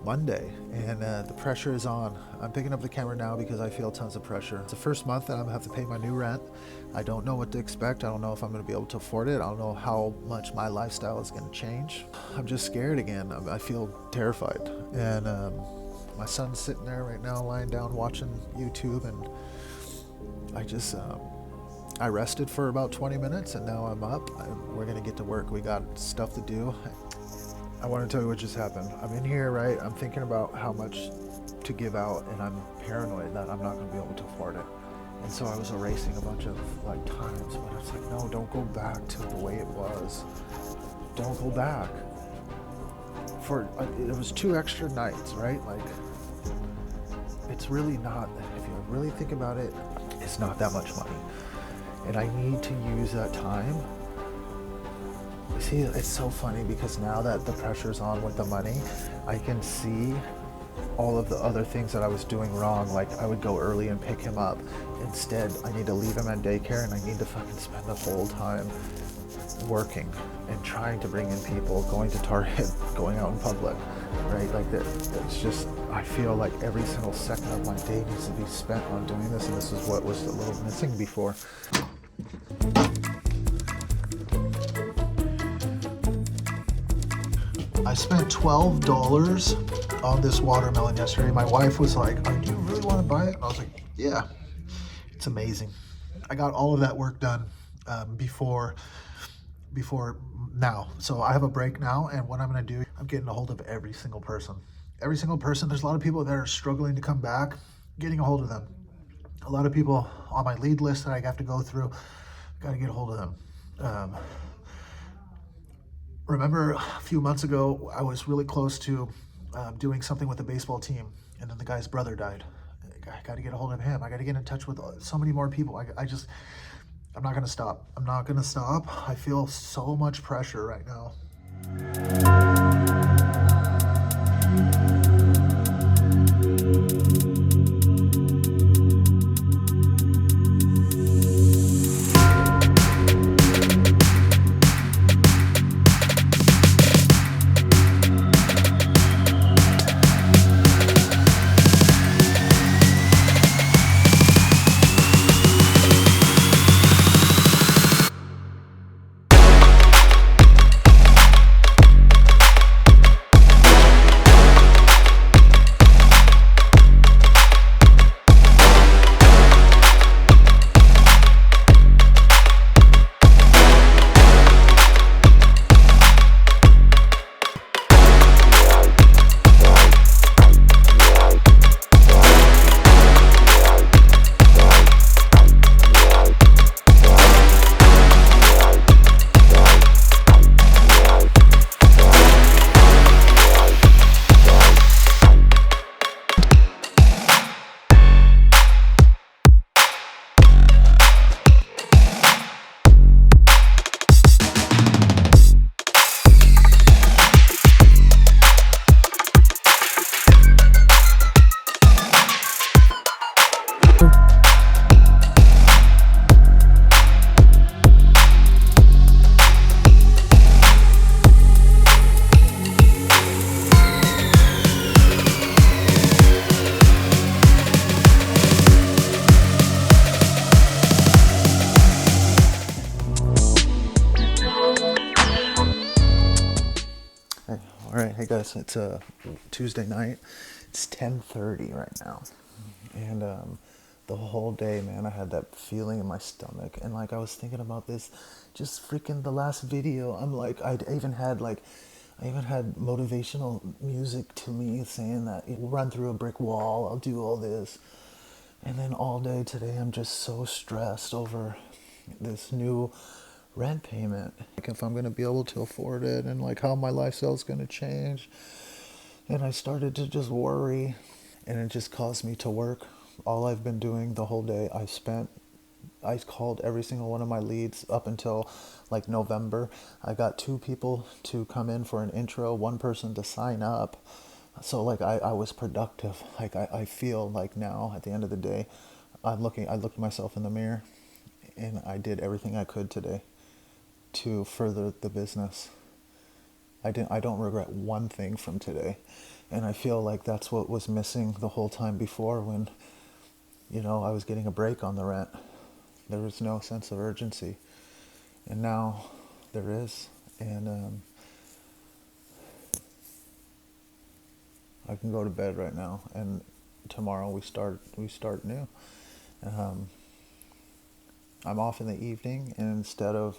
Monday, and the pressure is on. I'm picking up the camera now because I feel tons of pressure. It's the first month that I'm gonna have to pay my new rent. I don't know what to expect. I don't know if I'm gonna be able to afford it. I don't know how much my lifestyle is gonna change. I'm just scared again. I feel terrified. And my son's sitting there right now, lying down watching YouTube, and I rested for about 20 minutes, and now I'm up. We're gonna get to work. We got stuff to do. I want to tell you what just happened. I'm in here, right? I'm thinking about how much to give out, and I'm paranoid that I'm not going to be able to afford it. And so I was erasing a bunch of times, but it's like, no, don't go back to the way it was. Don't go back. It was 2 extra nights, right? It's really not. If you really think about it, it's not that much money, and I need to use that time. See, it's so funny because now that the pressure's on with the money, I can see all of the other things that I was doing wrong. Like, I would go early and pick him up. Instead, I need to leave him at daycare, and I need to fucking spend the whole time working and trying to bring in people, going to Target, going out in public, right? It's just, I feel like every single second of my day needs to be spent on doing this, and this is what was a little missing before. I spent $12 on this watermelon yesterday. My wife was like, "Oh, do you really want to buy it?" And I was like, "Yeah, it's amazing." I got all of that work done before now. So I have a break now, and what I'm going to do, I'm getting a hold of every single person. Every single person. There's a lot of people that are struggling to come back, getting a hold of them. A lot of people on my lead list that I have to go through, got to get a hold of them. Remember a few months ago, I was really close to doing something with the baseball team, and then the guy's brother died. I got to get a hold of him. I got to get in touch with so many more people. I'm not going to stop. I'm not going to stop. I feel so much pressure right now. Hey guys, it's Tuesday night. It's 10:30 right now, and the whole day, man, I had that feeling in my stomach, and I was thinking about this, just freaking the last video. I'm like, I even had motivational music to me saying that you'll run through a brick wall. I'll do all this, and then all day today, I'm just so stressed over this new rent payment, if I'm going to be able to afford it, and how my lifestyle is going to change. And I started to just worry, and it just caused me to work. All I've been doing the whole day, I called every single one of my leads up until November. I got 2 people to come in for an intro, 1 person to sign up. So I was productive. I feel now at the end of the day, I looked at myself in the mirror, and I did everything I could today to further the business. I don't regret one thing from today. And I feel like that's what was missing the whole time before when, I was getting a break on the rent. There was no sense of urgency. And now there is. And I can go to bed right now. And tomorrow we start new. I'm off in the evening, and instead of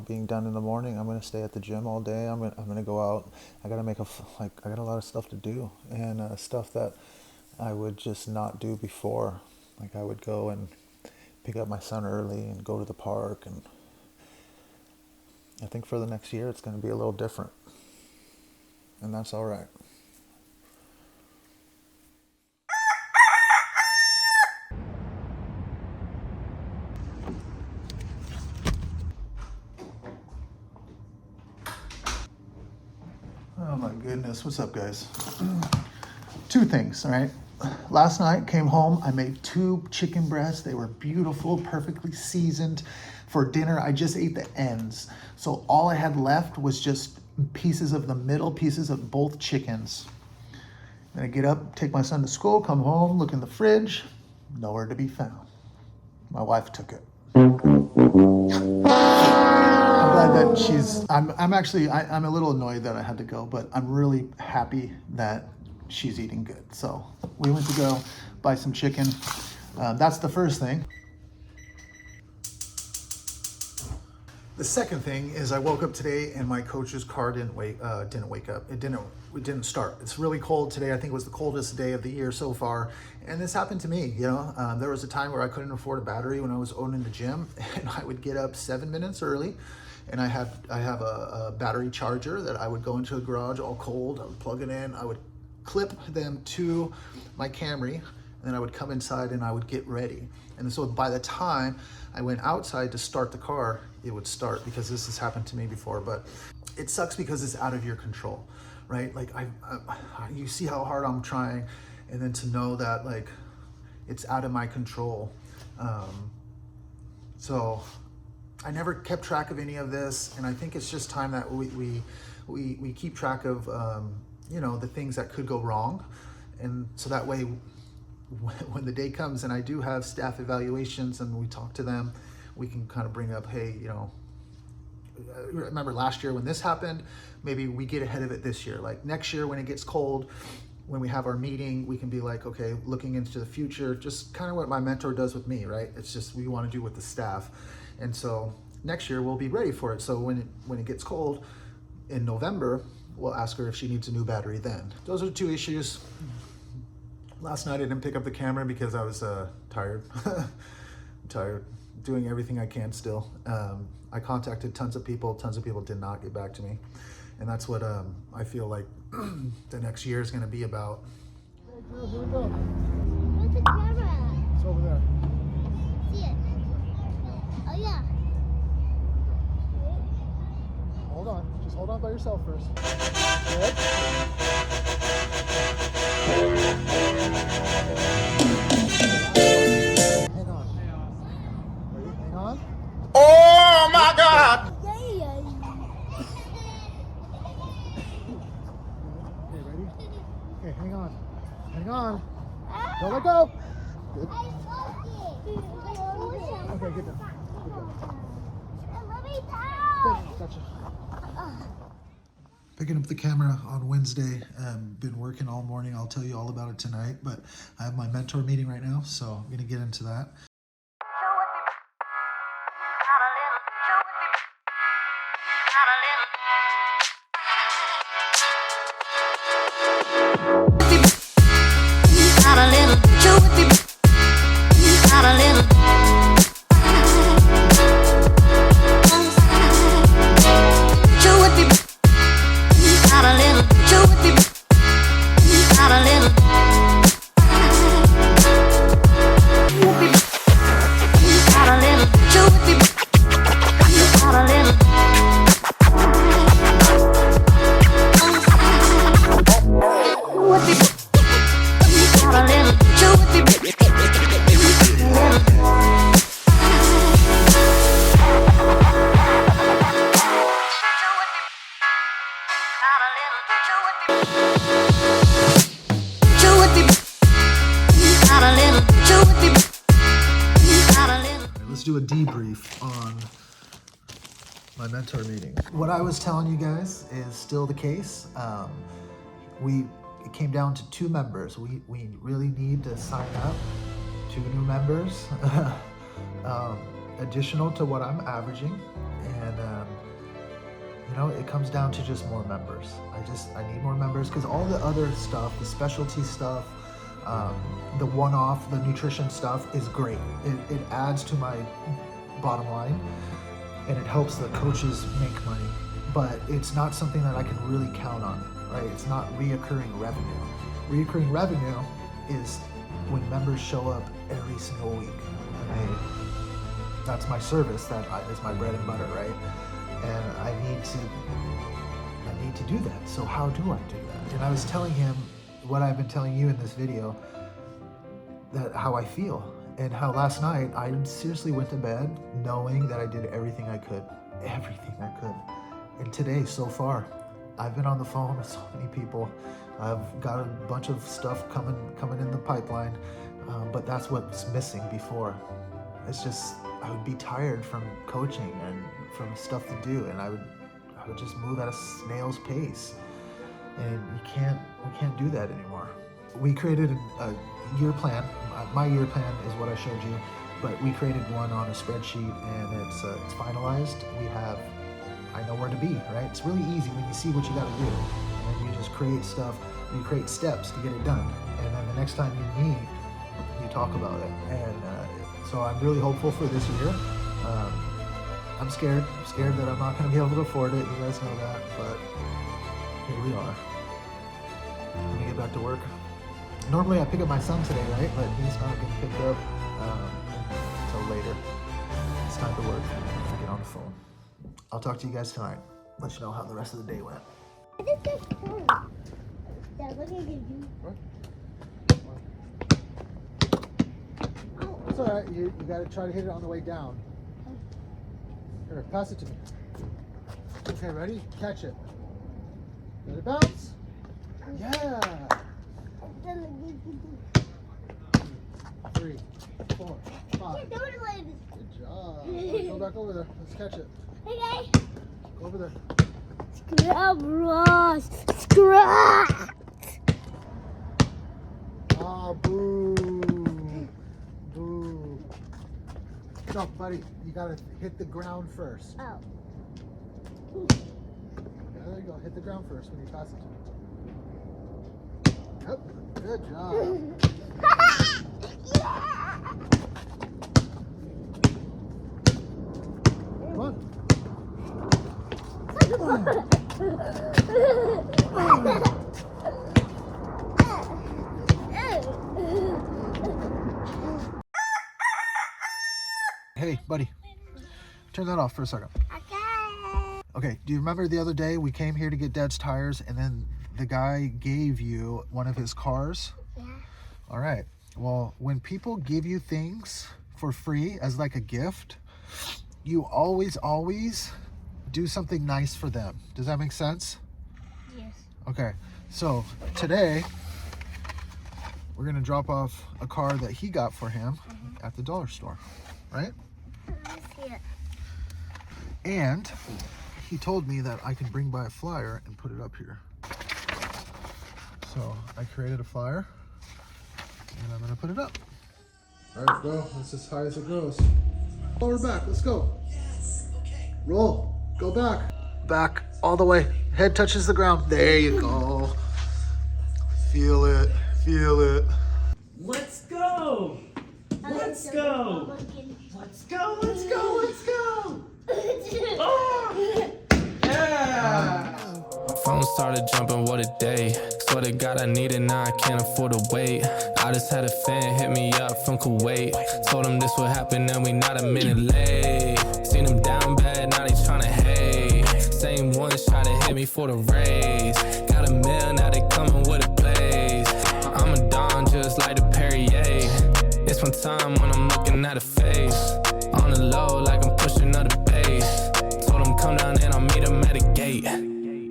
being done in the morning, I'm gonna stay at the gym all day. I'm gonna go out. I gotta I got a lot of stuff to do, and stuff that I would just not do before. Like I would go and pick up my son early and go to the park, and I think for the next year it's gonna be a little different, and that's all right. Oh my goodness, what's up guys? Two things, all right? Last night, came home, I made 2 chicken breasts. They were beautiful, perfectly seasoned. For dinner, I just ate the ends. So all I had left was just pieces of the middle, pieces of both chickens. Then I get up, take my son to school, come home, look in the fridge, nowhere to be found. My wife took it. I'm glad that I'm a little annoyed that I had to go, but I'm really happy that she's eating good. So we went to go buy some chicken. That's the first thing. The second thing is I woke up today and my coach's car didn't wake up. It didn't start. It's really cold today. I think it was the coldest day of the year so far. And this happened to me, There was a time where I couldn't afford a battery when I was owning the gym, and I would get up 7 minutes early, and I have a battery charger that I would go into a garage all cold. I would plug it in. I would clip them to my Camry, and then I would come inside and I would get ready. And so by the time I went outside to start the car, it would start, because this has happened to me before. But it sucks because it's out of your control, right? Like you see how hard I'm trying, and then to know that like it's out of my control. So I never kept track of any of this, and I think it's just time that we keep track of the things that could go wrong, and so that way when the day comes and I do have staff evaluations and we talk to them, we can kind of bring up, hey, remember last year when this happened, maybe we get ahead of it this year. Like next year when it gets cold, when we have our meeting, we can be like, okay, looking into the future, just kind of what my mentor does with me, right? It's just we want to do with the staff. And so next year we'll be ready for it. So when it gets cold in November, we'll ask her if she needs a new battery then. Those are 2 issues. Last night I didn't pick up the camera because I was tired. Tired, doing everything I can still. I contacted tons of people did not get back to me. And that's what I feel like the next year is gonna be about. Hey girl, here we go. Where's the camera? It's over there. See it? Oh yeah. Hold on, just hold on by yourself first. Good. Hang on. Ready? Hang on. Oh my God! Okay, ready? Okay, hang on. Hang on. Don't let go. Good. Okay, good job. Good, gotcha. Picking up the camera on Wednesday. Been working all morning. I'll tell you all about it tonight, but I have my mentor meeting right now, so I'm gonna get into that. Let's do a debrief on my mentor meeting. What I was telling you guys is still the case. It came down to 2 members. We really need to sign up 2 new members, additional to what I'm averaging, and it comes down to just more members. I need more members because all the other stuff, the specialty stuff, the one-off, the nutrition stuff is great. It adds to my bottom line and it helps the coaches make money, but it's not something that I can really count on, right? It's not reoccurring revenue. Reoccurring revenue is when members show up every single week, and that's my service, that is my bread and butter, right? And I need to do that. So how do I do that? And I was telling him what I've been telling you in this video, that how I feel, and how last night I seriously went to bed knowing that I did everything I could. And today, so far, I've been on the phone with so many people. I've got a bunch of stuff coming in the pipeline, but that's what's missing before. It's just, I would be tired from coaching and from stuff to do, and I would just move at a snail's pace. And we can't do that anymore. We created a year plan. My year plan is what I showed you, but we created one on a spreadsheet, and it's finalized. I know where to be, right? It's really easy when you see what you got to do, and then you just create stuff. You create steps to get it done, and then the next time you meet, you talk about it. And so I'm really hopeful for this year. I'm scared that I'm not going to be able to afford it. You guys know that, but here we are. Let me get back to work. Normally I pick up my son today, right? But he's not getting picked up until later. It's time to work. I get on the phone. I'll talk to you guys tonight. Let you know how the rest of the day went. Dad, what did you do? It's all right. You got to try to hit it on the way down. Here, pass it to me. Okay, ready? Catch it. Let it bounce. Yeah. 3, 4, 5. Good job. Go back over there. Let's catch it. Okay. Go over there. Scrub, Ross. Scrub. Ah, boo. Boo. No, buddy, you gotta hit the ground first. Oh. Yeah, there you go. Hit the ground first when you pass it to me. Yep. Good job. Yeah. Come on. Hey, buddy. Turn that off for a second. Okay, do you remember the other day we came here to get Dad's tires and then the guy gave you one of his cars? Yeah. All right. Well, when people give you things for free as like a gift, you always do something nice for them. Does that make sense? Yes. Okay. So today we're going to drop off a car that he got for him at the dollar store, right? Let me see it. And he told me that I can bring by a flyer and put it up here. So I created a flyer and I'm gonna put it up. All right, bro, that's as high as it goes. Forward back, let's go. Roll, go back. Back, all the way. Head touches the ground. There you go. Feel it, feel it. Let's go! Let's go! Let's go, let's go, let's go! Oh! Yeah! My phone started jumping, what a day. Swear to God I need it, now I can't afford to wait. I just had a fan hit me up from Kuwait. Told him this would happen and we not a minute late. Seen him down bad, now they tryna hate. Same ones try to hit me for the raise. Got a meal, now they coming with a blaze. I'm a Don just like the Perrier. It's one time when I'm looking at a face. On the low like I'm pushing up the bass. Told him come down and I'll meet him at a gate.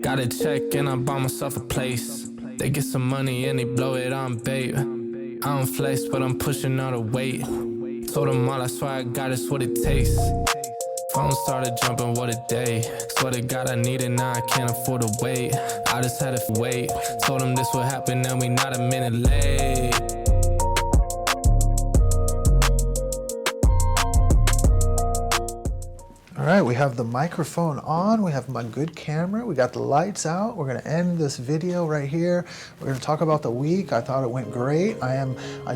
Got Got a check and I bought myself a place. They get some money and they blow it on bait. I don't flex, but I'm pushing all the weight. Told them all, I swear I got it's what it takes. Phone started jumping, what a day. Swear to God I need it, now I can't afford to wait. I just had to wait. Told them this would happen and we not a minute late. All right, we have the microphone on, we have my good camera, we got the lights out. We're gonna end this video right here. We're gonna talk about the week. I thought it went great. I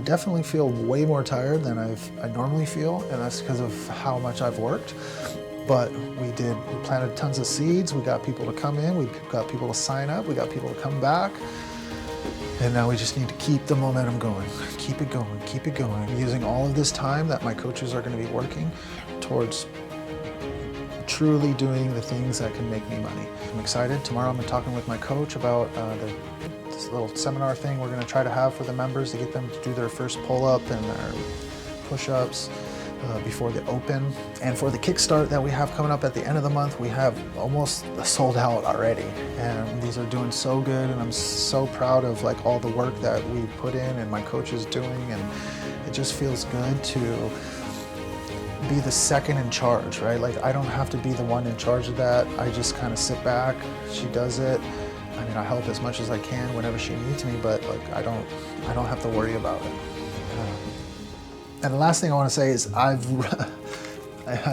definitely feel way more tired than I normally feel, and that's because of how much I've worked. But we planted tons of seeds. We got people to come in, we got people to sign up, we got people to come back. And now we just need to keep the momentum going. Keep it going, keep it going. Using all of this time that my coaches are gonna be working towards truly doing the things that can make me money. I'm excited. Tomorrow I'm talking with my coach about this little seminar thing we're going to try to have for the members to get them to do their first pull-up and their push-ups before the open. And for the kickstart that we have coming up at the end of the month, we have almost sold out already. And these are doing so good, and I'm so proud of like all the work that we put in and my coach is doing, and it just feels good to be the second in charge, right? Like I don't have to be the one in charge of that. I just kind of sit back, she does it. I mean, I help as much as I can whenever she needs me, but like I don't have to worry about it. And the last thing I want to say is I've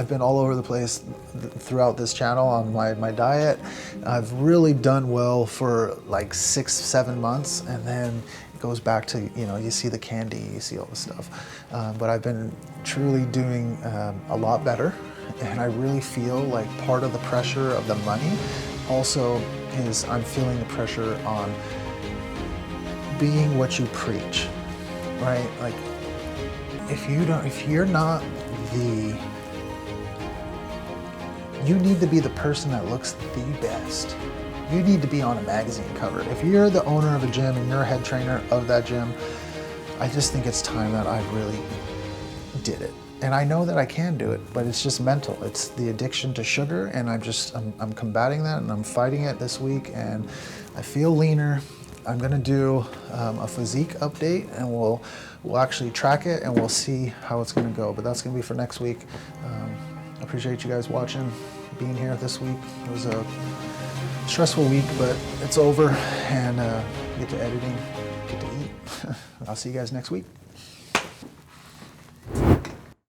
been all over the place throughout this channel on my diet. I've really done well for like 6-7 months, and then it goes back to, you know, you see the candy, you see all the stuff. But I've been truly doing a lot better, and I really feel like part of the pressure of the money also is I'm feeling the pressure on being what you preach, right? Like if you're not you need to be the person that looks the best. You need to be on a magazine cover. If you're the owner of a gym and you're a head trainer of that gym, I just think it's time that I really did it. And I know that I can do it, but it's just mental. It's the addiction to sugar, and I'm combating that, and I'm fighting it this week, and I feel leaner. I'm gonna do a physique update, and we'll actually track it, and we'll see how it's gonna go. But that's gonna be for next week. I appreciate you guys watching, being here this week. It was a stressful week, but it's over, and get to editing, get to eat. I'll see you guys next week.